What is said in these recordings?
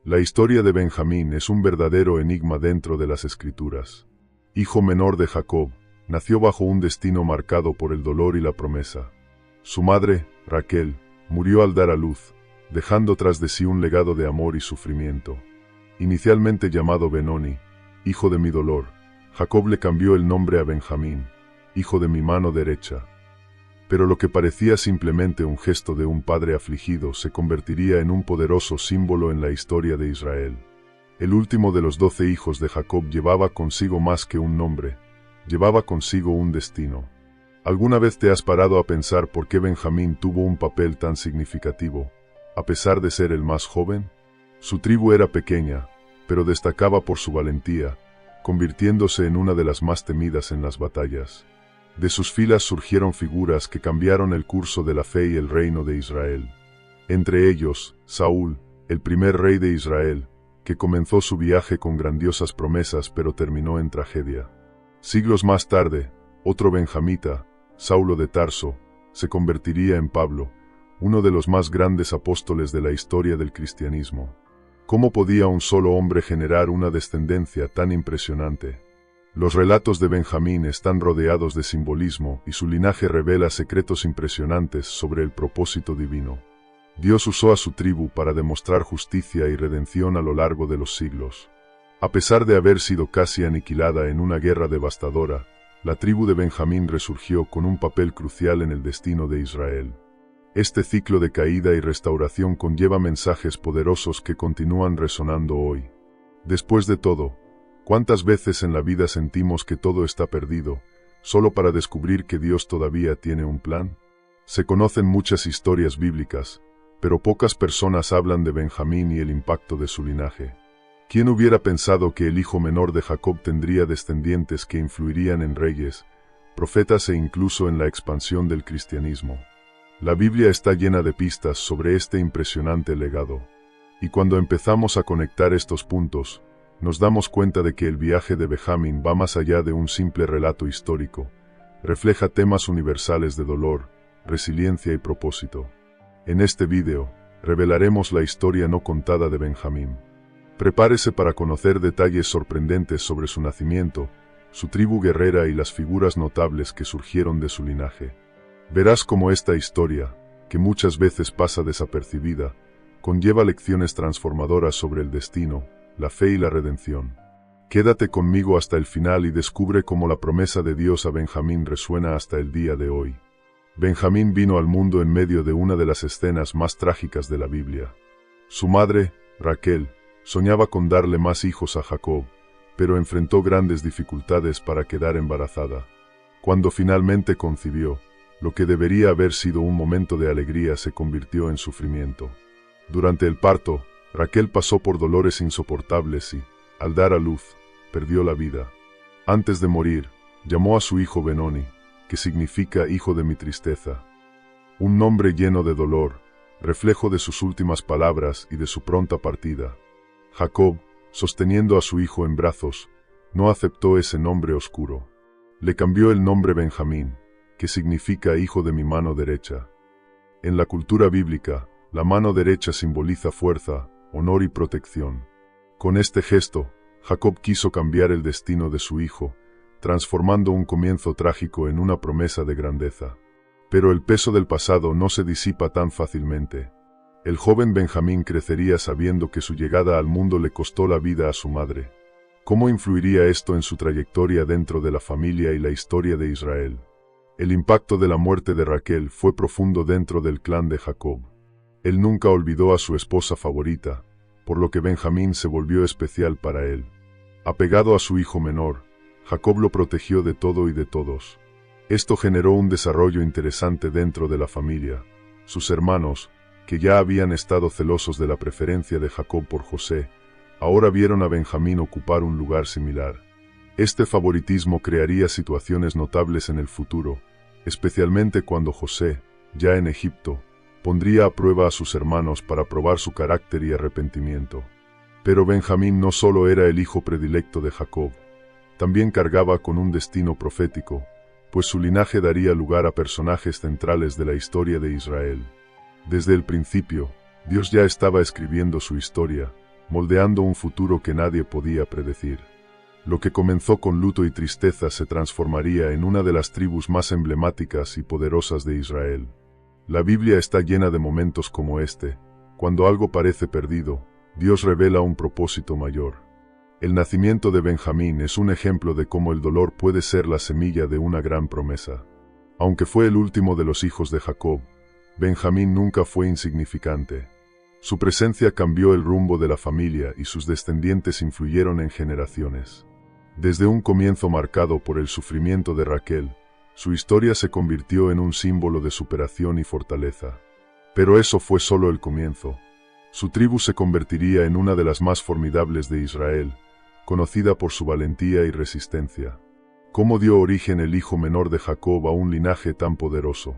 La historia de Benjamín es un verdadero enigma dentro de las Escrituras. Hijo menor de Jacob, nació bajo un destino marcado por el dolor y la promesa. Su madre, Raquel, murió al dar a luz, dejando tras de sí un legado de amor y sufrimiento. Inicialmente llamado Benoni, hijo de mi dolor, Jacob le cambió el nombre a Benjamín, hijo de mi mano derecha. Pero lo que parecía simplemente un gesto de un padre afligido se convertiría en un poderoso símbolo en la historia de Israel. El último de los 12 hijos de Jacob llevaba consigo más que un nombre, llevaba consigo un destino. ¿Alguna vez te has parado a pensar por qué Benjamín tuvo un papel tan significativo, a pesar de ser el más joven? Su tribu era pequeña, pero destacaba por su valentía, convirtiéndose en una de las más temidas en las batallas. De sus filas surgieron figuras que cambiaron el curso de la fe y el reino de Israel. Entre ellos, Saúl, el primer rey de Israel, que comenzó su viaje con grandiosas promesas pero terminó en tragedia. Siglos más tarde, otro benjamita, Saulo de Tarso, se convertiría en Pablo, uno de los más grandes apóstoles de la historia del cristianismo. ¿Cómo podía un solo hombre generar una descendencia tan impresionante? Los relatos de Benjamín están rodeados de simbolismo y su linaje revela secretos impresionantes sobre el propósito divino. Dios usó a su tribu para demostrar justicia y redención a lo largo de los siglos. A pesar de haber sido casi aniquilada en una guerra devastadora, la tribu de Benjamín resurgió con un papel crucial en el destino de Israel. Este ciclo de caída y restauración conlleva mensajes poderosos que continúan resonando hoy. Después de todo, ¿cuántas veces en la vida sentimos que todo está perdido, solo para descubrir que Dios todavía tiene un plan? Se conocen muchas historias bíblicas, pero pocas personas hablan de Benjamín y el impacto de su linaje. ¿Quién hubiera pensado que el hijo menor de Jacob tendría descendientes que influirían en reyes, profetas e incluso en la expansión del cristianismo? La Biblia está llena de pistas sobre este impresionante legado. Y cuando empezamos a conectar estos puntos, nos damos cuenta de que el viaje de Benjamín va más allá de un simple relato histórico. Refleja temas universales de dolor, resiliencia y propósito. En este video, revelaremos la historia no contada de Benjamín. Prepárese para conocer detalles sorprendentes sobre su nacimiento, su tribu guerrera y las figuras notables que surgieron de su linaje. Verás cómo esta historia, que muchas veces pasa desapercibida, conlleva lecciones transformadoras sobre el destino, la fe y la redención. Quédate conmigo hasta el final y descubre cómo la promesa de Dios a Benjamín resuena hasta el día de hoy. Benjamín vino al mundo en medio de una de las escenas más trágicas de la Biblia. Su madre, Raquel, soñaba con darle más hijos a Jacob, pero enfrentó grandes dificultades para quedar embarazada. Cuando finalmente concibió, lo que debería haber sido un momento de alegría se convirtió en sufrimiento. Durante el parto, Raquel pasó por dolores insoportables y, al dar a luz, perdió la vida. Antes de morir, llamó a su hijo Benoni, que significa hijo de mi tristeza. Un nombre lleno de dolor, reflejo de sus últimas palabras y de su pronta partida. Jacob, sosteniendo a su hijo en brazos, no aceptó ese nombre oscuro. Le cambió el nombre Benjamín, que significa hijo de mi mano derecha. En la cultura bíblica, la mano derecha simboliza fuerza, honor y protección. Con este gesto, Jacob quiso cambiar el destino de su hijo, transformando un comienzo trágico en una promesa de grandeza. Pero el peso del pasado no se disipa tan fácilmente. El joven Benjamín crecería sabiendo que su llegada al mundo le costó la vida a su madre. ¿Cómo influiría esto en su trayectoria dentro de la familia y la historia de Israel? El impacto de la muerte de Raquel fue profundo dentro del clan de Jacob. Él nunca olvidó a su esposa favorita, por lo que Benjamín se volvió especial para él. Apegado a su hijo menor, Jacob lo protegió de todo y de todos. Esto generó un desarrollo interesante dentro de la familia. Sus hermanos, que ya habían estado celosos de la preferencia de Jacob por José, ahora vieron a Benjamín ocupar un lugar similar. Este favoritismo crearía situaciones notables en el futuro, especialmente cuando José, ya en Egipto, pondría a prueba a sus hermanos para probar su carácter y arrepentimiento. Pero Benjamín no solo era el hijo predilecto de Jacob, también cargaba con un destino profético, pues su linaje daría lugar a personajes centrales de la historia de Israel. Desde el principio, Dios ya estaba escribiendo su historia, moldeando un futuro que nadie podía predecir. Lo que comenzó con luto y tristeza se transformaría en una de las tribus más emblemáticas y poderosas de Israel. La Biblia está llena de momentos como este. Cuando algo parece perdido, Dios revela un propósito mayor. El nacimiento de Benjamín es un ejemplo de cómo el dolor puede ser la semilla de una gran promesa. Aunque fue el último de los hijos de Jacob, Benjamín nunca fue insignificante. Su presencia cambió el rumbo de la familia y sus descendientes influyeron en generaciones. Desde un comienzo marcado por el sufrimiento de Raquel, su historia se convirtió en un símbolo de superación y fortaleza. Pero eso fue solo el comienzo. Su tribu se convertiría en una de las más formidables de Israel, conocida por su valentía y resistencia. ¿Cómo dio origen el hijo menor de Jacob a un linaje tan poderoso?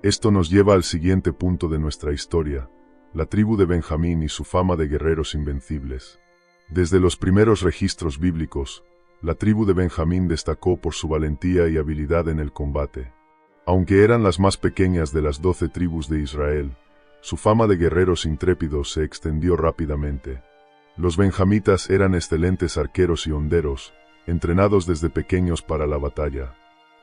Esto nos lleva al siguiente punto de nuestra historia, la tribu de Benjamín y su fama de guerreros invencibles. Desde los primeros registros bíblicos, la tribu de Benjamín destacó por su valentía y habilidad en el combate. Aunque eran las más pequeñas de las 12 tribus de Israel, su fama de guerreros intrépidos se extendió rápidamente. Los benjamitas eran excelentes arqueros y honderos, entrenados desde pequeños para la batalla.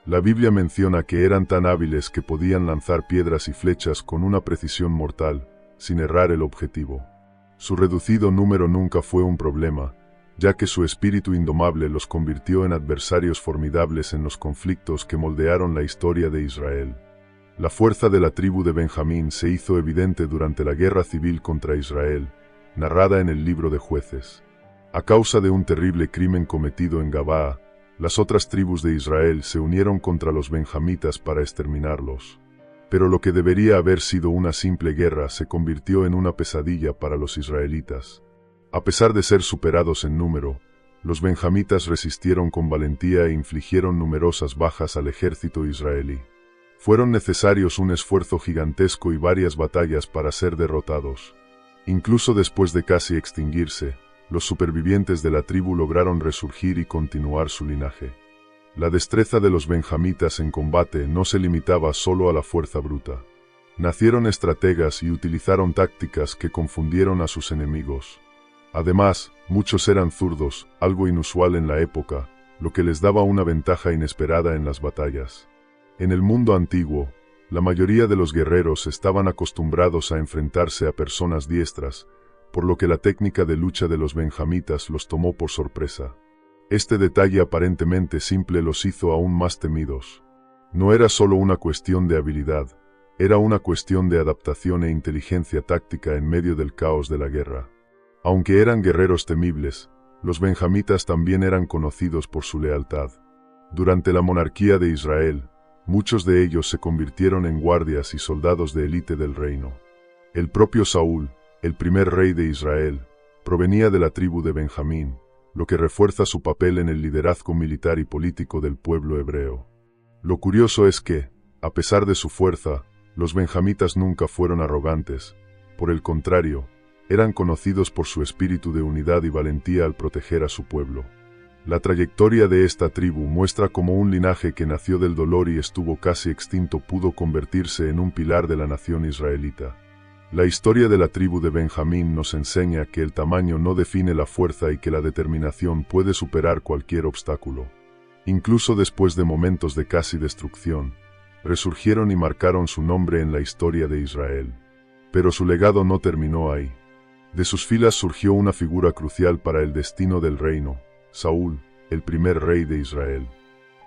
La Biblia menciona que eran tan hábiles que podían lanzar piedras y flechas con una precisión mortal, sin errar el objetivo. Su reducido número nunca fue un problema, ya que su espíritu indomable los convirtió en adversarios formidables en los conflictos que moldearon la historia de Israel. La fuerza de la tribu de Benjamín se hizo evidente durante la guerra civil contra Israel, narrada en el libro de Jueces. A causa de un terrible crimen cometido en Gabaa, las otras tribus de Israel se unieron contra los benjamitas para exterminarlos. Pero lo que debería haber sido una simple guerra se convirtió en una pesadilla para los israelitas. A pesar de ser superados en número, los benjamitas resistieron con valentía e infligieron numerosas bajas al ejército israelí. Fueron necesarios un esfuerzo gigantesco y varias batallas para ser derrotados. Incluso después de casi extinguirse, los supervivientes de la tribu lograron resurgir y continuar su linaje. La destreza de los benjamitas en combate no se limitaba solo a la fuerza bruta. Nacieron estrategas y utilizaron tácticas que confundieron a sus enemigos. Además, muchos eran zurdos, algo inusual en la época, lo que les daba una ventaja inesperada en las batallas. En el mundo antiguo, la mayoría de los guerreros estaban acostumbrados a enfrentarse a personas diestras, por lo que la técnica de lucha de los benjamitas los tomó por sorpresa. Este detalle aparentemente simple los hizo aún más temidos. No era solo una cuestión de habilidad, era una cuestión de adaptación e inteligencia táctica en medio del caos de la guerra. Aunque eran guerreros temibles, los benjamitas también eran conocidos por su lealtad. Durante la monarquía de Israel, muchos de ellos se convirtieron en guardias y soldados de élite del reino. El propio Saúl, el primer rey de Israel, provenía de la tribu de Benjamín, lo que refuerza su papel en el liderazgo militar y político del pueblo hebreo. Lo curioso es que, a pesar de su fuerza, los benjamitas nunca fueron arrogantes. Por el contrario, eran conocidos por su espíritu de unidad y valentía al proteger a su pueblo. La trayectoria de esta tribu muestra cómo un linaje que nació del dolor y estuvo casi extinto pudo convertirse en un pilar de la nación israelita. La historia de la tribu de Benjamín nos enseña que el tamaño no define la fuerza y que la determinación puede superar cualquier obstáculo. Incluso después de momentos de casi destrucción, resurgieron y marcaron su nombre en la historia de Israel. Pero su legado no terminó ahí. De sus filas surgió una figura crucial para el destino del reino, Saúl, el primer rey de Israel.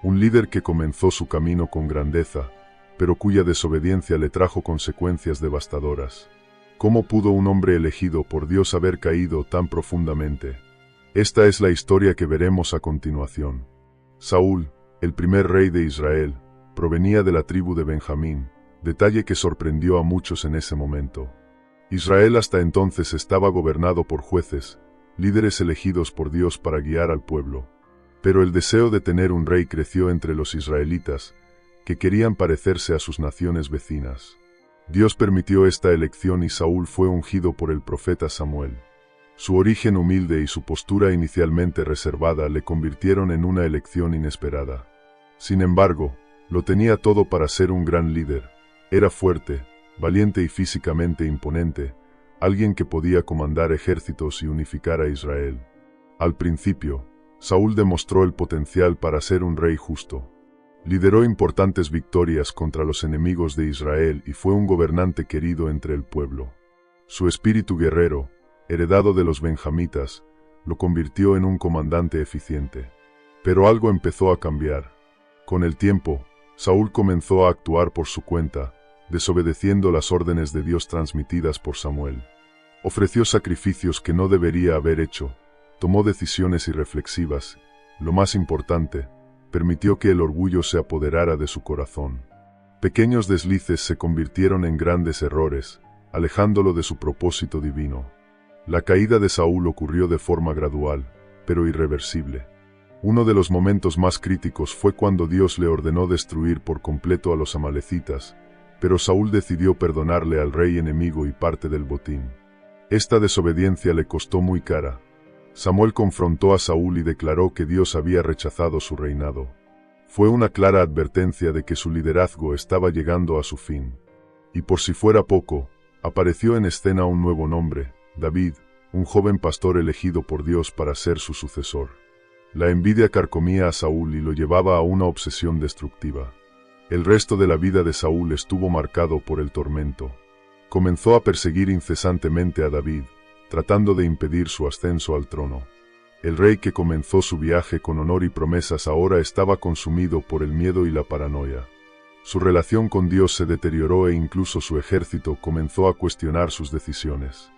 Un líder que comenzó su camino con grandeza, pero cuya desobediencia le trajo consecuencias devastadoras. ¿Cómo pudo un hombre elegido por Dios haber caído tan profundamente? Esta es la historia que veremos a continuación. Saúl, el primer rey de Israel, provenía de la tribu de Benjamín, detalle que sorprendió a muchos en ese momento. Israel hasta entonces estaba gobernado por jueces, líderes elegidos por Dios para guiar al pueblo. Pero el deseo de tener un rey creció entre los israelitas, que querían parecerse a sus naciones vecinas. Dios permitió esta elección y Saúl fue ungido por el profeta Samuel. Su origen humilde y su postura inicialmente reservada le convirtieron en una elección inesperada. Sin embargo, lo tenía todo para ser un gran líder. Era fuerte, valiente y físicamente imponente, alguien que podía comandar ejércitos y unificar a Israel. Al principio, Saúl demostró el potencial para ser un rey justo. Lideró importantes victorias contra los enemigos de Israel y fue un gobernante querido entre el pueblo. Su espíritu guerrero, heredado de los benjamitas, lo convirtió en un comandante eficiente. Pero algo empezó a cambiar. Con el tiempo, Saúl comenzó a actuar por su cuenta, desobedeciendo las órdenes de Dios transmitidas por Samuel. Ofreció sacrificios que no debería haber hecho, tomó decisiones irreflexivas, lo más importante, permitió que el orgullo se apoderara de su corazón. Pequeños deslices se convirtieron en grandes errores, alejándolo de su propósito divino. La caída de Saúl ocurrió de forma gradual, pero irreversible. Uno de los momentos más críticos fue cuando Dios le ordenó destruir por completo a los amalecitas, pero Saúl decidió perdonarle al rey enemigo y parte del botín. Esta desobediencia le costó muy cara. Samuel confrontó a Saúl y declaró que Dios había rechazado su reinado. Fue una clara advertencia de que su liderazgo estaba llegando a su fin. Y por si fuera poco, apareció en escena un nuevo nombre, David, un joven pastor elegido por Dios para ser su sucesor. La envidia carcomía a Saúl y lo llevaba a una obsesión destructiva. El resto de la vida de Saúl estuvo marcado por el tormento. Comenzó a perseguir incesantemente a David, tratando de impedir su ascenso al trono. El rey que comenzó su viaje con honor y promesas ahora estaba consumido por el miedo y la paranoia. Su relación con Dios se deterioró e incluso su ejército comenzó a cuestionar sus decisiones.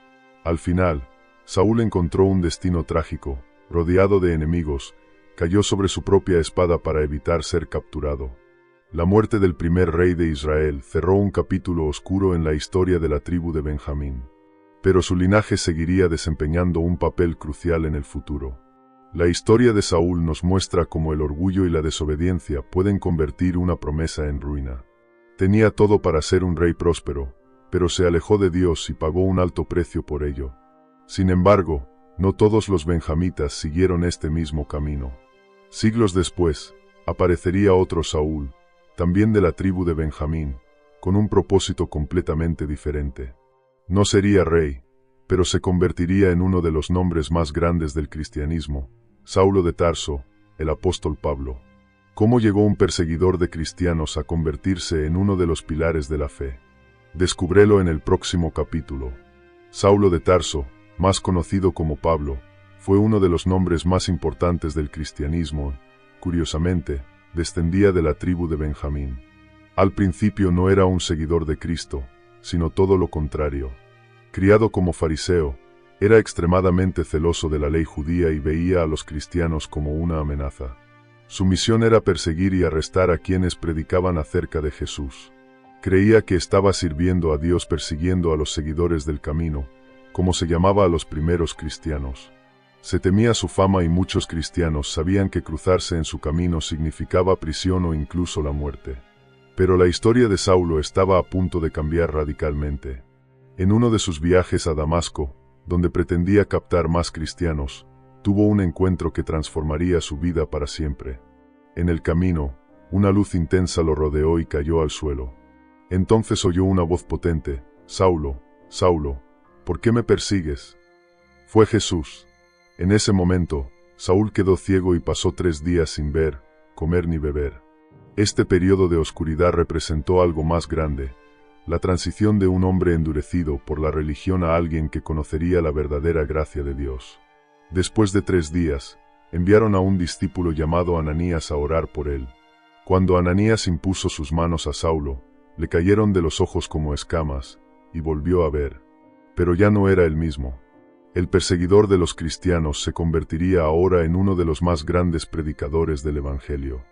Al final, Saúl encontró un destino trágico, rodeado de enemigos, cayó sobre su propia espada para evitar ser capturado. La muerte del primer rey de Israel cerró un capítulo oscuro en la historia de la tribu de Benjamín. Pero su linaje seguiría desempeñando un papel crucial en el futuro. La historia de Saúl nos muestra cómo el orgullo y la desobediencia pueden convertir una promesa en ruina. Tenía todo para ser un rey próspero, pero se alejó de Dios y pagó un alto precio por ello. Sin embargo, no todos los benjamitas siguieron este mismo camino. Siglos después, aparecería otro Saúl, también de la tribu de Benjamín, con un propósito completamente diferente. No sería rey, pero se convertiría en uno de los nombres más grandes del cristianismo, Saulo de Tarso, el apóstol Pablo. ¿Cómo llegó un perseguidor de cristianos a convertirse en uno de los pilares de la fe? Descúbrelo en el próximo capítulo. Saulo de Tarso, más conocido como Pablo, fue uno de los nombres más importantes del cristianismo. Curiosamente, descendía de la tribu de Benjamín. Al principio no era un seguidor de Cristo, sino todo lo contrario. Criado como fariseo, era extremadamente celoso de la ley judía y veía a los cristianos como una amenaza. Su misión era perseguir y arrestar a quienes predicaban acerca de Jesús. Creía que estaba sirviendo a Dios persiguiendo a los seguidores del camino, como se llamaba a los primeros cristianos. Se temía su fama y muchos cristianos sabían que cruzarse en su camino significaba prisión o incluso la muerte. Pero la historia de Saulo estaba a punto de cambiar radicalmente. En uno de sus viajes a Damasco, donde pretendía captar más cristianos, tuvo un encuentro que transformaría su vida para siempre. En el camino, una luz intensa lo rodeó y cayó al suelo. Entonces oyó una voz potente: «Saulo, Saulo, ¿por qué me persigues?». Fue Jesús. En ese momento, Saúl quedó ciego y pasó 3 días sin ver, comer ni beber. Este periodo de oscuridad representó algo más grande, la transición de un hombre endurecido por la religión a alguien que conocería la verdadera gracia de Dios. Después de 3 días, enviaron a un discípulo llamado Ananías a orar por él. Cuando Ananías impuso sus manos a Saulo, le cayeron de los ojos como escamas, y volvió a ver. Pero ya no era el mismo. El perseguidor de los cristianos se convertiría ahora en uno de los más grandes predicadores del Evangelio.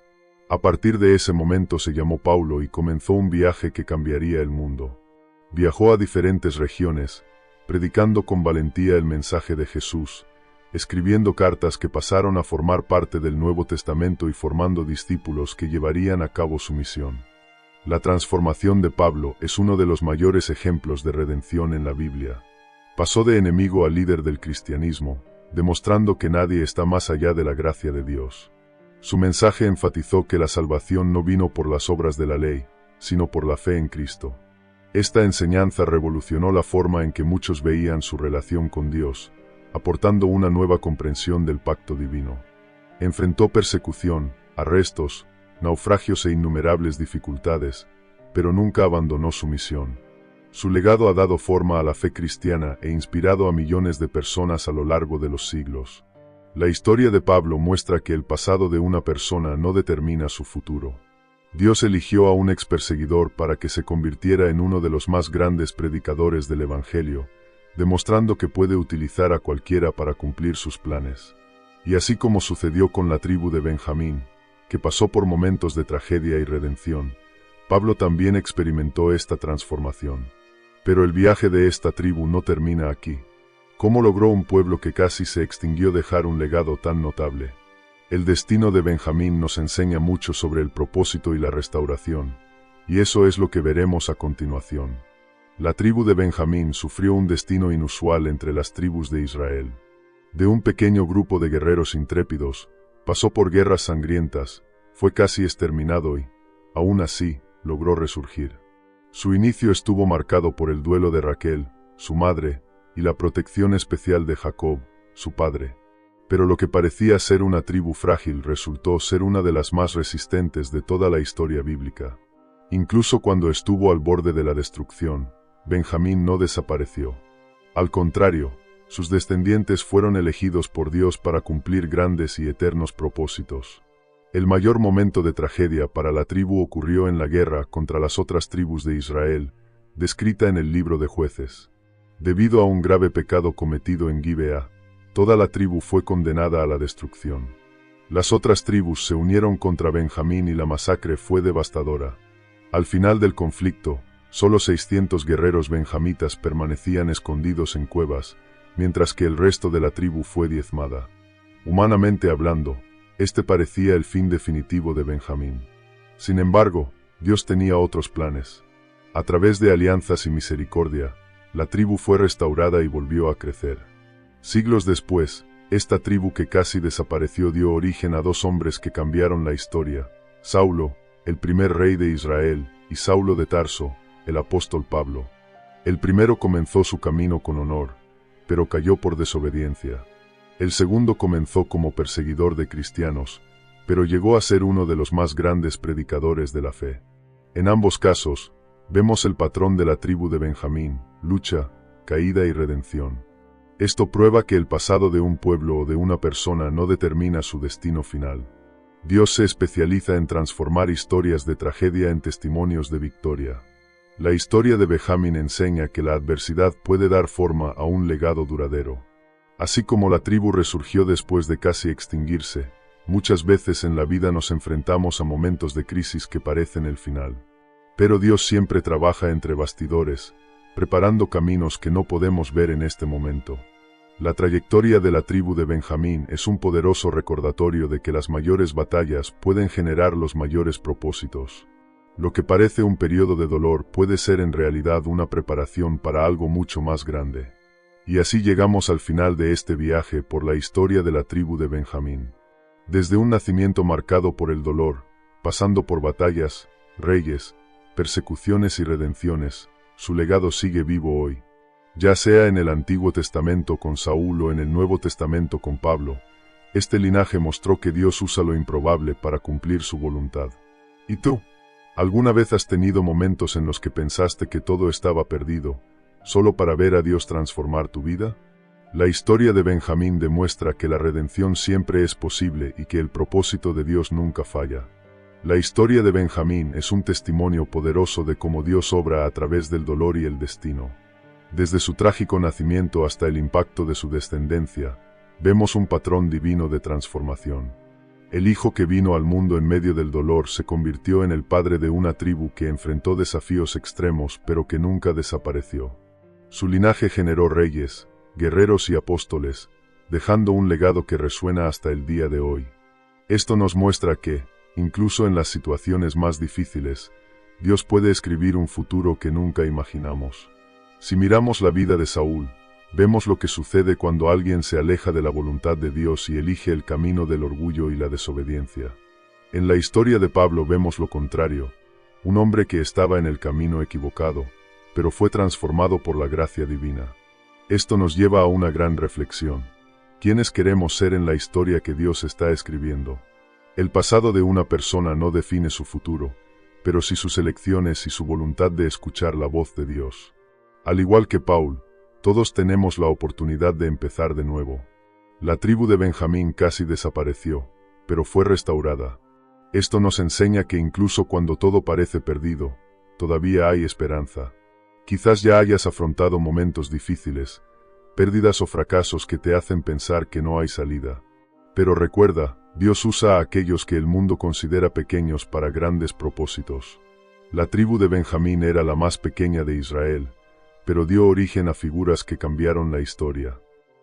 A partir de ese momento se llamó Paulo y comenzó un viaje que cambiaría el mundo. Viajó a diferentes regiones, predicando con valentía el mensaje de Jesús, escribiendo cartas que pasaron a formar parte del Nuevo Testamento y formando discípulos que llevarían a cabo su misión. La transformación de Pablo es uno de los mayores ejemplos de redención en la Biblia. Pasó de enemigo a líder del cristianismo, demostrando que nadie está más allá de la gracia de Dios. Su mensaje enfatizó que la salvación no vino por las obras de la ley, sino por la fe en Cristo. Esta enseñanza revolucionó la forma en que muchos veían su relación con Dios, aportando una nueva comprensión del pacto divino. Enfrentó persecución, arrestos, naufragios e innumerables dificultades, pero nunca abandonó su misión. Su legado ha dado forma a la fe cristiana e inspirado a millones de personas a lo largo de los siglos. La historia de Pablo muestra que el pasado de una persona no determina su futuro. Dios eligió a un experseguidor para que se convirtiera en uno de los más grandes predicadores del Evangelio, demostrando que puede utilizar a cualquiera para cumplir sus planes. Y así como sucedió con la tribu de Benjamín, que pasó por momentos de tragedia y redención, Pablo también experimentó esta transformación. Pero el viaje de esta tribu no termina aquí. ¿Cómo logró un pueblo que casi se extinguió dejar un legado tan notable? El destino de Benjamín nos enseña mucho sobre el propósito y la restauración, y eso es lo que veremos a continuación. La tribu de Benjamín sufrió un destino inusual entre las tribus de Israel. De un pequeño grupo de guerreros intrépidos, pasó por guerras sangrientas, fue casi exterminado y, aún así, logró resurgir. Su inicio estuvo marcado por el duelo de Raquel, su madre, y la protección especial de Jacob, su padre. Pero lo que parecía ser una tribu frágil resultó ser una de las más resistentes de toda la historia bíblica. Incluso cuando estuvo al borde de la destrucción, Benjamín no desapareció. Al contrario, sus descendientes fueron elegidos por Dios para cumplir grandes y eternos propósitos. El mayor momento de tragedia para la tribu ocurrió en la guerra contra las otras tribus de Israel, descrita en el libro de Jueces. Debido a un grave pecado cometido en Gibea, toda la tribu fue condenada a la destrucción. Las otras tribus se unieron contra Benjamín y la masacre fue devastadora. Al final del conflicto, solo 600 guerreros benjamitas permanecían escondidos en cuevas, mientras que el resto de la tribu fue diezmada. Humanamente hablando, este parecía el fin definitivo de Benjamín. Sin embargo, Dios tenía otros planes. A través de alianzas y misericordia, la tribu fue restaurada y volvió a crecer. Siglos después, esta tribu que casi desapareció dio origen a dos hombres que cambiaron la historia: Saulo, el primer rey de Israel, y Saulo de Tarso, el apóstol Pablo. El primero comenzó su camino con honor, pero cayó por desobediencia. El segundo comenzó como perseguidor de cristianos, pero llegó a ser uno de los más grandes predicadores de la fe. En ambos casos, vemos el patrón de la tribu de Benjamín: lucha, caída y redención. Esto prueba que el pasado de un pueblo o de una persona no determina su destino final. Dios se especializa en transformar historias de tragedia en testimonios de victoria. La historia de Benjamín enseña que la adversidad puede dar forma a un legado duradero. Así como la tribu resurgió después de casi extinguirse, muchas veces en la vida nos enfrentamos a momentos de crisis que parecen el final. Pero Dios siempre trabaja entre bastidores, preparando caminos que no podemos ver en este momento. La trayectoria de la tribu de Benjamín es un poderoso recordatorio de que las mayores batallas pueden generar los mayores propósitos. Lo que parece un periodo de dolor puede ser en realidad una preparación para algo mucho más grande. Y así llegamos al final de este viaje por la historia de la tribu de Benjamín. Desde un nacimiento marcado por el dolor, pasando por batallas, reyes, persecuciones y redenciones, su legado sigue vivo hoy. Ya sea en el Antiguo Testamento con Saúl o en el Nuevo Testamento con Pablo, este linaje mostró que Dios usa lo improbable para cumplir su voluntad. ¿Y tú? ¿Alguna vez has tenido momentos en los que pensaste que todo estaba perdido, solo para ver a Dios transformar tu vida? La historia de Benjamín demuestra que la redención siempre es posible y que el propósito de Dios nunca falla. La historia de Benjamín es un testimonio poderoso de cómo Dios obra a través del dolor y el destino. Desde su trágico nacimiento hasta el impacto de su descendencia, vemos un patrón divino de transformación. El hijo que vino al mundo en medio del dolor se convirtió en el padre de una tribu que enfrentó desafíos extremos pero que nunca desapareció. Su linaje generó reyes, guerreros y apóstoles, dejando un legado que resuena hasta el día de hoy. Esto nos muestra que, incluso en las situaciones más difíciles, Dios puede escribir un futuro que nunca imaginamos. Si miramos la vida de Saúl, vemos lo que sucede cuando alguien se aleja de la voluntad de Dios y elige el camino del orgullo y la desobediencia. En la historia de Pablo vemos lo contrario: un hombre que estaba en el camino equivocado, pero fue transformado por la gracia divina. Esto nos lleva a una gran reflexión. ¿Quiénes queremos ser en la historia que Dios está escribiendo? El pasado de una persona no define su futuro, pero sí sus elecciones y su voluntad de escuchar la voz de Dios. Al igual que Paul, todos tenemos la oportunidad de empezar de nuevo. La tribu de Benjamín casi desapareció, pero fue restaurada. Esto nos enseña que incluso cuando todo parece perdido, todavía hay esperanza. Quizás ya hayas afrontado momentos difíciles, pérdidas o fracasos que te hacen pensar que no hay salida. Pero recuerda, Dios usa a aquellos que el mundo considera pequeños para grandes propósitos. La tribu de Benjamín era la más pequeña de Israel, pero dio origen a figuras que cambiaron la historia.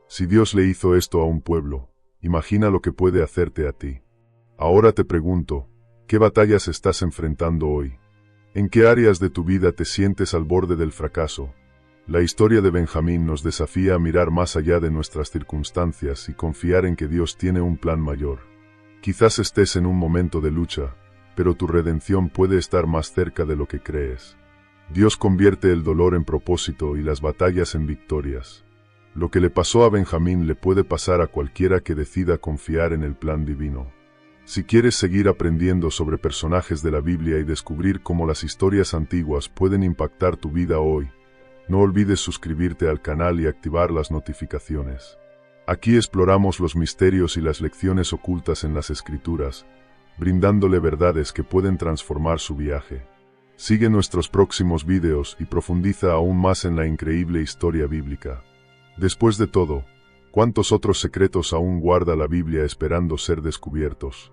Si Dios le hizo esto a un pueblo, imagina lo que puede hacerte a ti. Ahora te pregunto, ¿qué batallas estás enfrentando hoy? ¿En qué áreas de tu vida te sientes al borde del fracaso? La historia de Benjamín nos desafía a mirar más allá de nuestras circunstancias y confiar en que Dios tiene un plan mayor. Quizás estés en un momento de lucha, pero tu redención puede estar más cerca de lo que crees. Dios convierte el dolor en propósito y las batallas en victorias. Lo que le pasó a Benjamín le puede pasar a cualquiera que decida confiar en el plan divino. Si quieres seguir aprendiendo sobre personajes de la Biblia y descubrir cómo las historias antiguas pueden impactar tu vida hoy, no olvides suscribirte al canal y activar las notificaciones. Aquí exploramos los misterios y las lecciones ocultas en las Escrituras, brindándole verdades que pueden transformar su viaje. Sigue nuestros próximos videos y profundiza aún más en la increíble historia bíblica. Después de todo, ¿cuántos otros secretos aún guarda la Biblia esperando ser descubiertos?